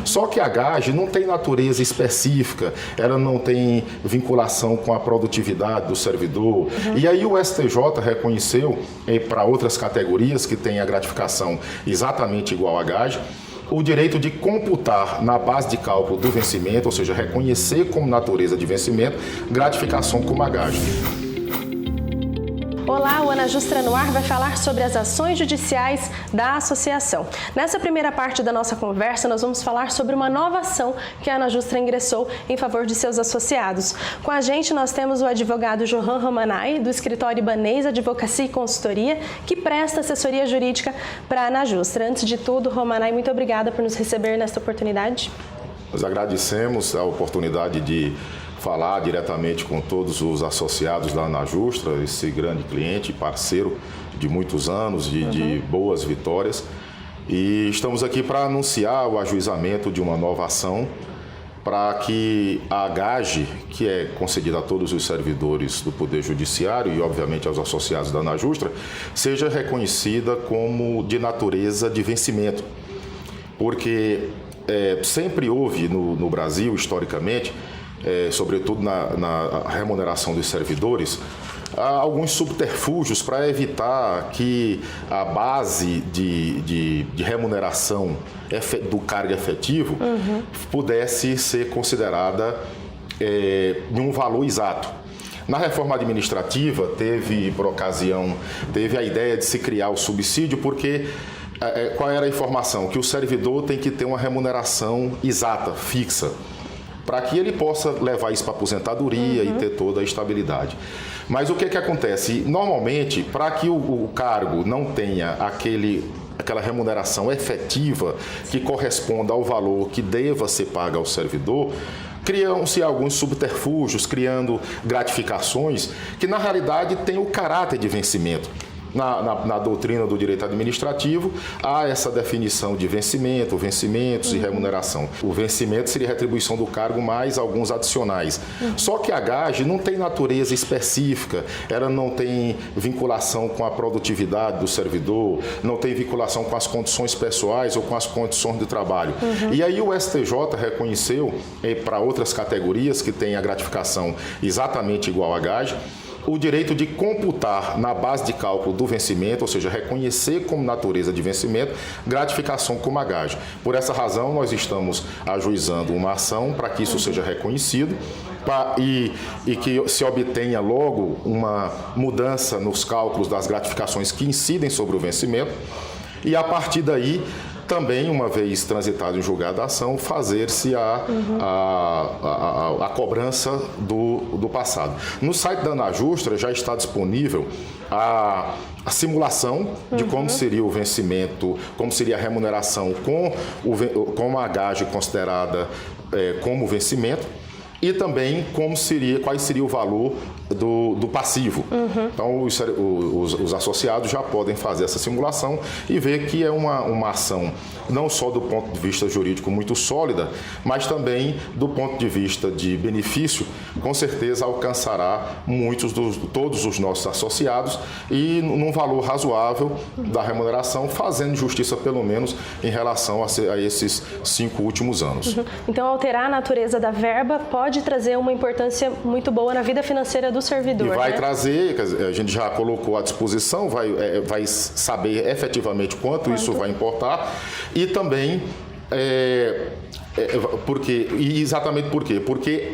Só que a GAGE não tem natureza específica, ela não tem vinculação com a produtividade do servidor. E aí o STJ reconheceu, para outras categorias que têm a gratificação exatamente igual à GAGE, o direito de computar na base de cálculo do vencimento, ou seja, reconhecer como natureza de vencimento, gratificação como a GAGE. Olá, o Ana Justra no Ar vai falar sobre as ações judiciais da associação. Nessa primeira parte da nossa conversa, nós vamos falar sobre uma nova ação que a Ana Justra ingressou em favor de seus associados. Com a gente, nós temos o advogado Johan Romanai, do escritório Ibanez Advocacia e Consultoria, que presta assessoria jurídica para a Ana Justra. Antes de tudo, Romanai, muito obrigada por nos receber nesta oportunidade. Nós agradecemos a oportunidade de falar diretamente com todos os associados da Ana Justra, esse grande cliente, parceiro de muitos anos, de boas vitórias. E estamos aqui para anunciar o ajuizamento de uma nova ação para que a GAGE, que é concedida a todos os servidores do Poder Judiciário e, obviamente, aos associados da Ana Justra, seja reconhecida como de natureza de vencimento. Porque sempre houve no Brasil, historicamente, sobretudo na remuneração dos servidores, há alguns subterfúgios para evitar que a base de remuneração do cargo efetivo pudesse ser considerada de um valor exato. Na reforma administrativa, por ocasião, teve a ideia de se criar o subsídio, porque qual era a informação? Que o servidor tem que ter uma remuneração exata, fixa, para que ele possa levar isso para a aposentadoria e ter toda a estabilidade. Mas o que acontece? Normalmente, para que o cargo não tenha aquela remuneração efetiva que corresponda ao valor que deva ser pago ao servidor, criam-se alguns subterfúgios, criando gratificações que, na realidade, têm o caráter de vencimento. Na doutrina do direito administrativo, há essa definição de vencimento, vencimentos e remuneração. O vencimento seria retribuição do cargo mais alguns adicionais. Só que a GAGE não tem natureza específica, ela não tem vinculação com a produtividade do servidor, não tem vinculação com as condições pessoais ou com as condições de trabalho. E aí o STJ reconheceu, para outras categorias que têm a gratificação exatamente igual à GAGE, o direito de computar na base de cálculo do vencimento, ou seja, reconhecer como natureza de vencimento, gratificação como a GAGE. Por essa razão, nós estamos ajuizando uma ação para que isso seja reconhecido e que se obtenha logo uma mudança nos cálculos das gratificações que incidem sobre o vencimento e, a partir daí, também, uma vez transitado em julgado a ação, fazer-se a cobrança do passado. No site da Ana Justra já está disponível a simulação de como seria o vencimento, como seria a remuneração com a GAGE considerada como vencimento, e também qual seria o valor do passivo. Então, os associados já podem fazer essa simulação e ver que é uma ação não só do ponto de vista jurídico muito sólida, mas também do ponto de vista de benefício, com certeza alcançará todos os nossos associados e num valor razoável da remuneração, fazendo justiça pelo menos em relação a esses 5 últimos anos. Então, alterar a natureza da verba pode trazer uma importância muito boa na vida financeira do servidor. E vai trazer, a gente já colocou à disposição, vai saber efetivamente quanto isso vai importar e também exatamente por quê? Porque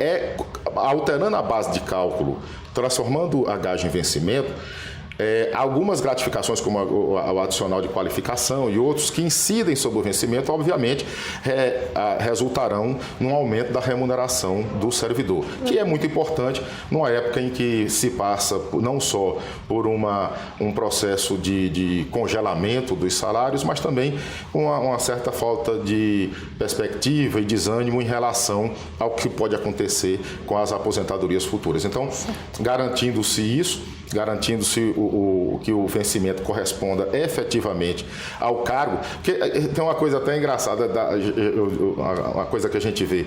alterando a base de cálculo, transformando a GAGE em vencimento, algumas gratificações, como o adicional de qualificação e outros que incidem sobre o vencimento, obviamente, resultarão num aumento da remuneração do servidor, que é muito importante numa época em que se passa não só por um processo de congelamento dos salários, mas também com uma certa falta de perspectiva e desânimo em relação ao que pode acontecer com as aposentadorias futuras. Então, garantindo-se isso, garantindo-se que o vencimento corresponda efetivamente ao cargo. Porque tem uma coisa até engraçada, uma coisa que a gente vê.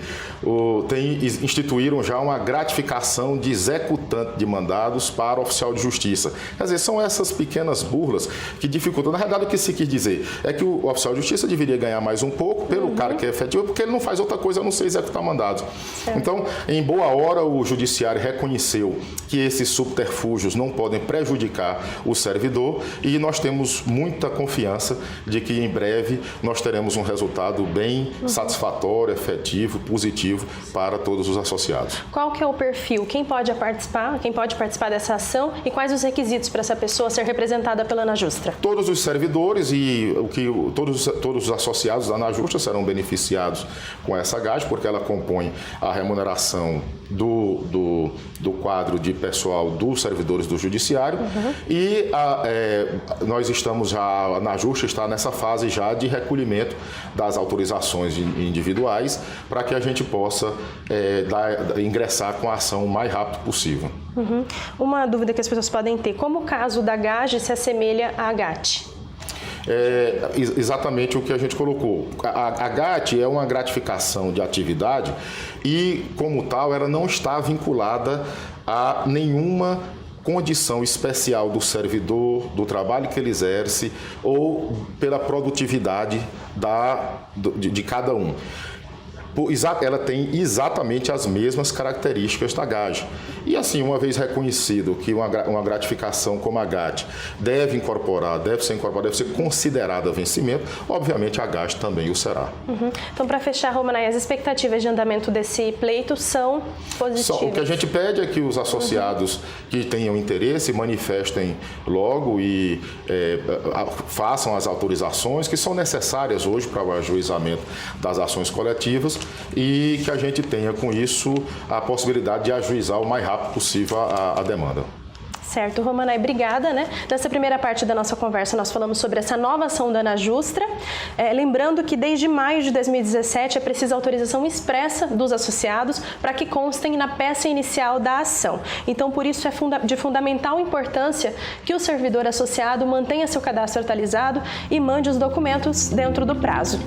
Instituíram já uma gratificação de executante de mandados para oficial de justiça. Quer dizer, são essas pequenas burlas que dificultam. Na realidade, o que se quis dizer é que o oficial de justiça deveria ganhar mais um pouco pelo cara que é efetivo, porque ele não faz outra coisa a não ser executar mandados. Certo. Então, em boa hora, o judiciário reconheceu que esses subterfúgios não podem prejudicar o servidor e nós temos muita confiança de que em breve nós teremos um resultado bem satisfatório, efetivo, positivo para todos os associados. Qual que é o perfil? Quem pode participar dessa ação e quais os requisitos para essa pessoa ser representada pela Anajustra? Todos os servidores e todos os associados da Anajustra serão beneficiados com essa GAGE, porque ela compõe a remuneração do quadro de pessoal dos servidores do Judiciário e nós estamos já, a Anajustra está nessa fase já de recolhimento das autorizações individuais para que a gente possa ingressar com a ação o mais rápido possível. Uma dúvida que as pessoas podem ter, como o caso da GAGE se assemelha à GAT? Exatamente o que a gente colocou. A GAT é uma gratificação de atividade e, como tal, ela não está vinculada a nenhuma condição especial do servidor, do trabalho que ele exerce ou pela produtividade de cada um. Ela tem exatamente as mesmas características da GAGE. E assim, uma vez reconhecido que uma gratificação como a GAT deve ser considerada vencimento, obviamente a GAGE também o será. Então, para fechar, Romanay, as expectativas de andamento desse pleito são positivas? O que a gente pede é que os associados que tenham interesse manifestem logo e façam as autorizações que são necessárias hoje para o ajuizamento das ações coletivas e que a gente tenha com isso a possibilidade de ajuizar o mais rápido possível a demanda. Certo, Romanay, obrigada. Nessa primeira parte da nossa conversa, nós falamos sobre essa nova ação da Anajustra. Lembrando que desde maio de 2017 é precisa autorização expressa dos associados para que constem na peça inicial da ação. Então, por isso é de fundamental importância que o servidor associado mantenha seu cadastro atualizado e mande os documentos dentro do prazo.